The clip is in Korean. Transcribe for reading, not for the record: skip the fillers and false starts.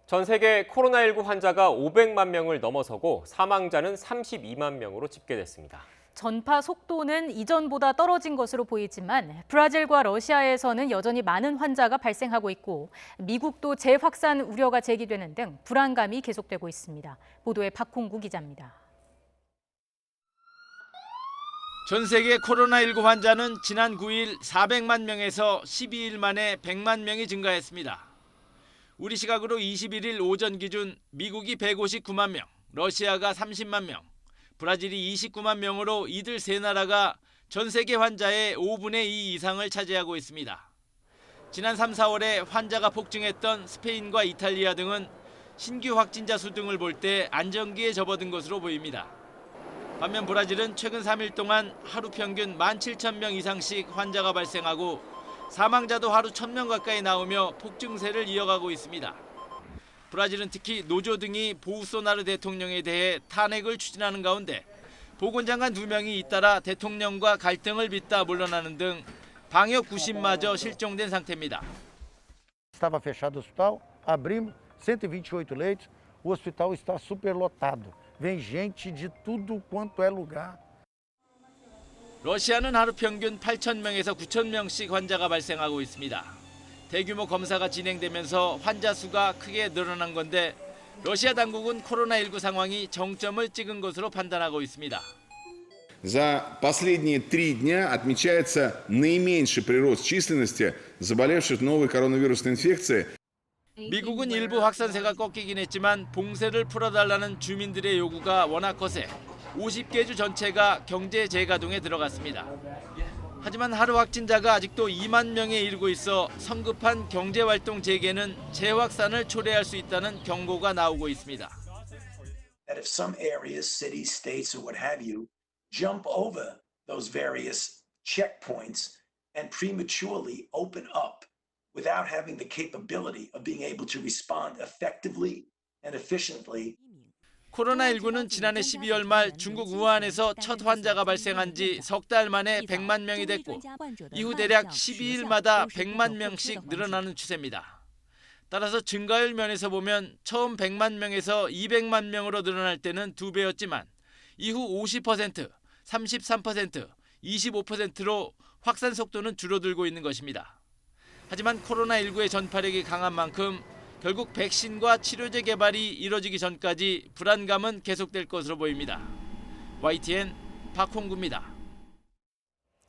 전 세계 코로나19 환자가 500만 명을 넘어서고 사망자는 32만 명으로 집계됐습니다. 전파 속도는 이전보다 떨어진 것으로 보이지만 브라질과 러시아에서는 여전히 많은 환자가 발생하고 있고 미국도 재확산 우려가 제기되는 등 불안감이 계속되고 있습니다. 보도에 박홍구 기자입니다. 전 세계 코로나19 환자는 지난 9일 400만 명에서 12일 만에 100만 명이 증가했습니다. 우리 시각으로 21일 오전 기준 미국이 159만 명, 러시아가 30만 명, 브라질이 29만 명으로 이들 세 나라가 전 세계 환자의 5분의 2 이상을 차지하고 있습니다. 지난 3, 4월에 환자가 폭증했던 스페인과 이탈리아 등은 신규 확진자 수 등을 볼 때 안정기에 접어든 것으로 보입니다. 반면 브라질은 최근 3일 동안 하루 평균 17,000명 이상씩 환자가 발생하고 사망자도 하루 1,000명 가까이 나오며 폭증세를 이어가고 있습니다. 브라질은 특히 노조 등이 보우소나루 대통령에 대해 탄핵을 추진하는 가운데 보건장관 2명이 잇따라 대통령과 갈등을 빚다 물러나는 등 방역 구심마저 실종된 상태입니다. Estava fechado o hospital, abrimos 128 leitos, o hospital está superlotado. Vem gente de tudo quanto é lugar. 러시아는 하루 평균 8,000명에서 9,000명씩 환자가 발생하고 있습니다. 대규모 검사가 진행되면서 환자 수가 크게 늘어난 건데 러시아 당국은 코로나19 상황이 정점을 찍은 것으로 판단하고 있습니다. За последние 3 дня отмечается наименьший прирост численности заболевших новой коронавирусной инфекцией. 미국은 일부 확산세가 꺾이긴 했지만 봉쇄를 풀어달라는 주민들의 요구가 워낙 거세 50개 주 전체가 경제 재가동에 들어갔습니다. 하지만 하루 확진자가 아직도 2만 명에 이르고 있어 성급한 경제활동 재개는 재확산을 초래할 수 있다는 경고가 나오고 있습니다. That if some areas, cities, states, or what have you, jump over those various checkpoints and prematurely open up without having the capability of being able to respond effectively and efficiently. 코로나19는 지난해 12월 말 중국 우한에서 첫 환자가 발생한 지 석 달 만에 100만 명이 됐고 이후 대략 12일마다 100만 명씩 늘어나는 추세입니다. 따라서 증가율 면에서 보면 처음 100만 명에서 200만 명으로 늘어날 때는 2배였지만 이후 50%, 33%, 25%로 확산 속도는 줄어들고 있는 것입니다. 하지만 코로나19의 전파력이 강한 만큼 결국 백신과 치료제 개발이 이뤄지기 전까지 불안감은 계속될 것으로 보입니다. YTN 박홍구입니다.